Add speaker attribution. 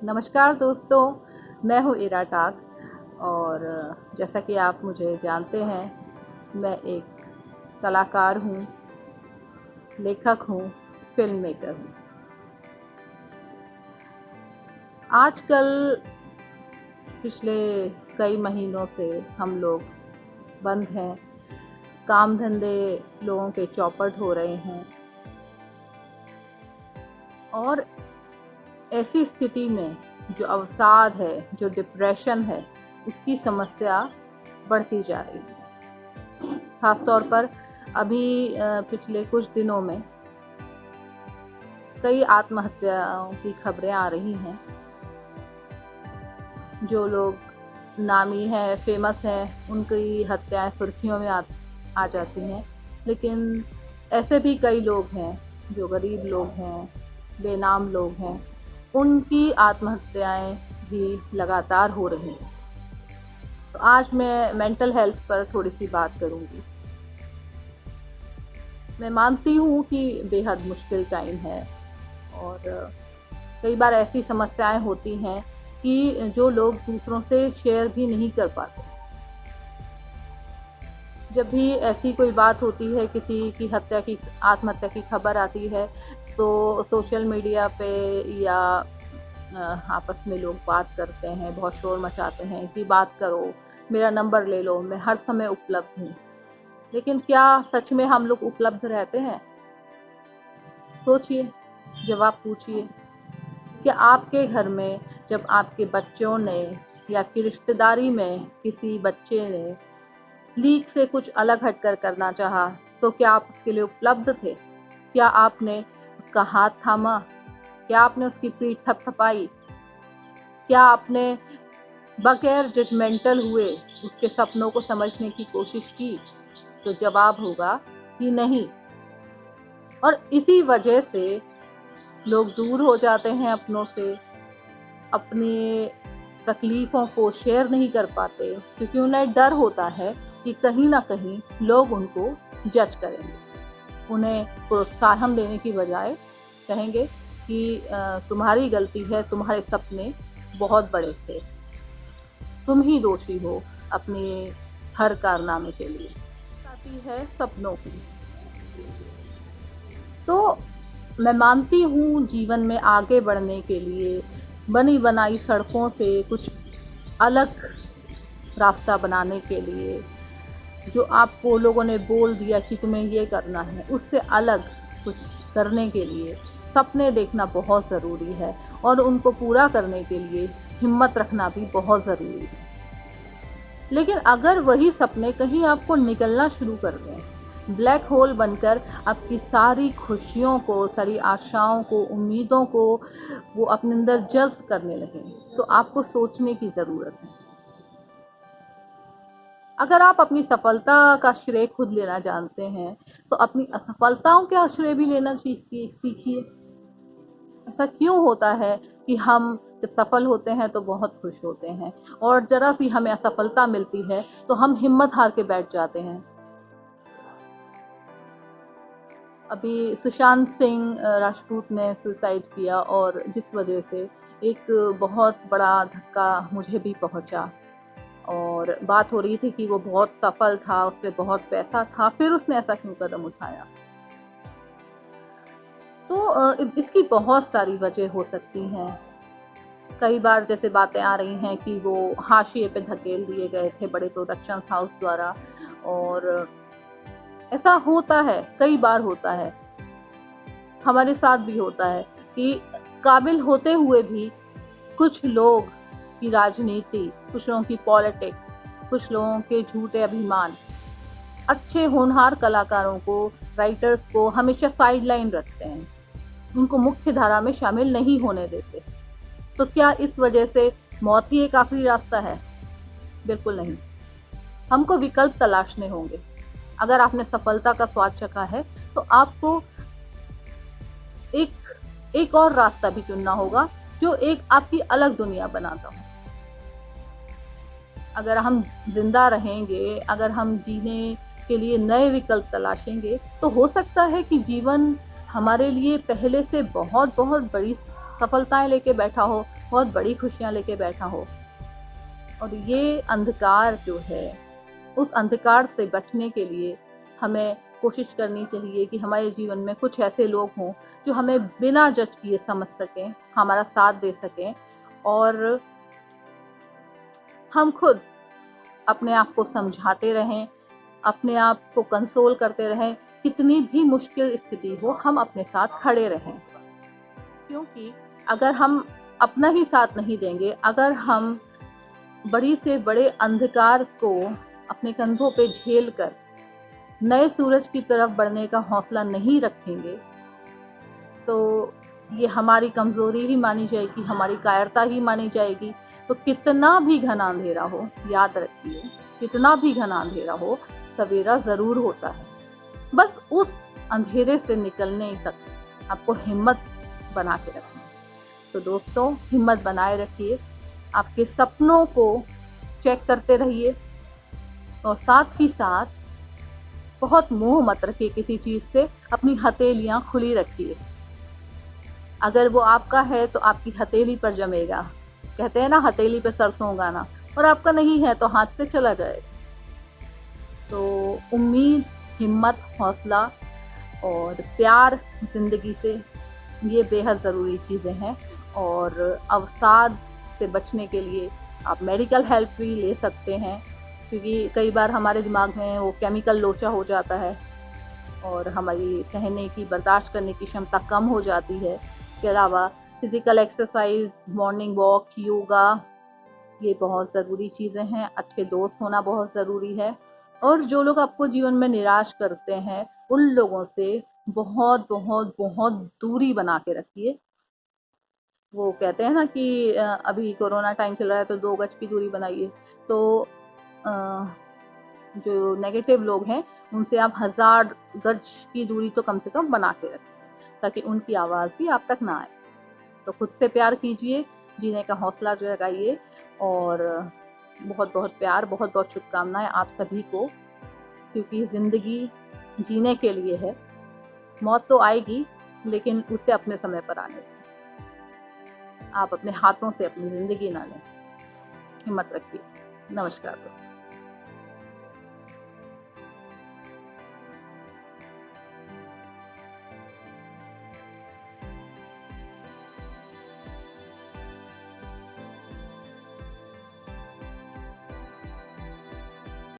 Speaker 1: नमस्कार दोस्तों, मैं हूँ इरा टाक और जैसा कि आप मुझे जानते हैं, मैं एक कलाकार हूँ, लेखक हूँ, फ़िल्म मेकर हूँ। आजकल पिछले कई महीनों से हम लोग बंद हैं, काम धंधे लोगों के चौपट हो रहे हैं और ऐसी स्थिति में जो अवसाद है, जो डिप्रेशन है, उसकी समस्या बढ़ती जा रही है। ख़ास तौर पर अभी पिछले कुछ दिनों में कई आत्महत्याओं की खबरें आ रही हैं। जो लोग नामी हैं, फेमस हैं, उनकी हत्याएं सुर्खियों में आ जाती हैं। लेकिन ऐसे भी कई लोग हैं जो गरीब लोग हैं, बेनाम लोग हैं, उनकी आत्महत्याएं भी लगातार हो रही हैं। तो आज मैं मेंटल हेल्थ पर थोड़ी सी बात करूंगी। मैं मानती हूँ कि बेहद मुश्किल टाइम है और कई बार ऐसी समस्याएं होती हैं कि जो लोग दूसरों से शेयर भी नहीं कर पाते। जब भी ऐसी कोई बात होती है, किसी की आत्महत्या की खबर आती है, तो सोशल मीडिया पे या आपस में लोग बात करते हैं, बहुत शोर मचाते हैं कि बात करो, मेरा नंबर ले लो, मैं हर समय उपलब्ध हूँ। लेकिन क्या सच में हम लोग उपलब्ध रहते हैं? सोचिए, जवाब पूछिए। क्या आपके घर में जब आपके बच्चों ने या आपकी रिश्तेदारी में किसी बच्चे ने लीक से कुछ अलग हटकर करना चाहा, तो क्या आप उसके लिए उपलब्ध थे? क्या आपने उसका हाथ थामा? क्या आपने उसकी पीठ थपथपाई? क्या आपने बगैर जजमेंटल हुए उसके सपनों को समझने की कोशिश की? तो जवाब होगा कि नहीं। और इसी वजह से लोग दूर हो जाते हैं अपनों से, अपनी तकलीफ़ों को शेयर नहीं कर पाते, क्योंकि उन्हें डर होता है कि कहीं न कहीं लोग उनको जज करेंगे। उन्हें प्रोत्साहन देने की बजाय कहेंगे कि तुम्हारी गलती है, तुम्हारे सपने बहुत बड़े थे, तुम ही दोषी हो अपने हर कारनामे के लिए। आती है सपनों की। तो मैं मानती हूँ जीवन में आगे बढ़ने के लिए बनी बनाई सड़कों से कुछ अलग रास्ता बनाने के लिए, जो आपको लोगों ने बोल दिया कि तुम्हें ये करना है, उससे अलग कुछ करने के लिए सपने देखना बहुत ज़रूरी है और उनको पूरा करने के लिए हिम्मत रखना भी बहुत ज़रूरी है। लेकिन अगर वही सपने कहीं आपको निगलना शुरू कर दें, ब्लैक होल बनकर आपकी सारी खुशियों को, सारी आशाओं को, उम्मीदों को वो अपने अंदर जज़्ब करने लगें, तो आपको सोचने की ज़रूरत है। अगर आप अपनी सफलता का श्रेय खुद लेना जानते हैं, तो अपनी असफलताओं का श्रेय भी लेना सीखिए। ऐसा क्यों होता है कि हम जब सफल होते हैं तो बहुत खुश होते हैं और ज़रा सी हमें असफलता मिलती है तो हम हिम्मत हार के बैठ जाते हैं। अभी सुशांत सिंह राजपूत ने सुसाइड किया और जिस वजह से एक बहुत बड़ा धक्का मुझे भी पहुंचा और बात हो रही थी कि वो बहुत सफल था, उस पे बहुत पैसा था, फिर उसने ऐसा क्यों कदम उठाया? तो इसकी बहुत सारी वजह हो सकती हैं। कई बार जैसे बातें आ रही हैं कि वो हाशिए पे धकेल दिए गए थे बड़े प्रोडक्शंस हाउस द्वारा और ऐसा होता है, कई बार होता है। हमारे साथ भी होता है कि काबिल होते हुए भी कुछ लोग की राजनीति, कुछ लोगों की पॉलिटिक्स, कुछ लोगों के झूठे अभिमान अच्छे होनहार कलाकारों को, राइटर्स को हमेशा साइडलाइन रखते हैं, उनको मुख्य धारा में शामिल नहीं होने देते। तो क्या इस वजह से मौत ही एक आखिरी रास्ता है? बिल्कुल नहीं। हमको विकल्प तलाशने होंगे। अगर आपने सफलता का स्वाद चखा है, तो आपको एक और रास्ता भी चुनना होगा, जो एक आपकी अलग दुनिया बनाता हो। अगर हम ज़िंदा रहेंगे, अगर हम जीने के लिए नए विकल्प तलाशेंगे, तो हो सकता है कि जीवन हमारे लिए पहले से बहुत-बहुत बड़ी सफलताएँ लेके बैठा हो, बहुत बड़ी खुशियाँ लेके बैठा हो। और ये अंधकार जो है, उस अंधकार से बचने के लिए हमें कोशिश करनी चाहिए कि हमारे जीवन में कुछ ऐसे लोग हों जो हमें बिना जज किए समझ सकें, हमारा साथ दे सकें, और हम खुद अपने आप को समझाते रहें, अपने आप को कंसोल करते रहें। कितनी भी मुश्किल स्थिति हो, हम अपने साथ खड़े रहें, क्योंकि अगर हम अपना ही साथ नहीं देंगे, अगर हम बड़ी से बड़े अंधकार को अपने कंधों पे झेल कर नए सूरज की तरफ बढ़ने का हौसला नहीं रखेंगे, तो ये हमारी कमज़ोरी ही मानी जाएगी, हमारी कायरता ही मानी जाएगी। तो कितना भी घना अंधेरा हो, याद रखिए, कितना भी घना अंधेरा हो, सवेरा ज़रूर होता है। बस उस अंधेरे से निकलने तक आपको हिम्मत बना के रखनी है। तो दोस्तों, हिम्मत बनाए रखिए, आपके सपनों को चेक करते रहिए, और साथ ही साथ बहुत मोह मत रखिए किसी चीज़ से, अपनी हथेलियाँ खुली रखिए। अगर वो आपका है तो आपकी हथेली पर जमेगा, कहते हैं ना, हथेली पे सरसों उगाना, और आपका नहीं है तो हाथ से चला जाएगा। तो उम्मीद, हिम्मत, हौसला और प्यार ज़िंदगी से, ये बेहद ज़रूरी चीज़ें हैं। और अवसाद से बचने के लिए आप मेडिकल हेल्प भी ले सकते हैं, क्योंकि कई बार हमारे दिमाग में वो केमिकल लोचा हो जाता है और हमारी सहने की, बर्दाश्त करने की क्षमता कम हो जाती है। इसके अलावा physical exercise, morning walk, yoga, ये बहुत ज़रूरी चीज़ें हैं। अच्छे दोस्त होना बहुत ज़रूरी है। और जो लोग आपको जीवन में निराश करते हैं, उन लोगों से बहुत बहुत बहुत दूरी बना के रखिए। वो कहते हैं ना कि अभी कोरोना टाइम चल रहा है तो 2 गज की दूरी बनाइए। तो जो नेगेटिव लोग हैं, उनसे आप 1000 गज की दूरी तो कम से कम बना के रखें, ताकि उनकी आवाज़ भी आप तक ना आए। तो खुद से प्यार कीजिए, जीने का हौसला जगाइए, और बहुत बहुत प्यार, बहुत बहुत शुभकामनाएं आप सभी को, क्योंकि ज़िंदगी जीने के लिए है। मौत तो आएगी, लेकिन उसे अपने समय पर आने दें। आप अपने हाथों से अपनी ज़िंदगी ना लें। हिम्मत रखिए। नमस्कार दोस्तों।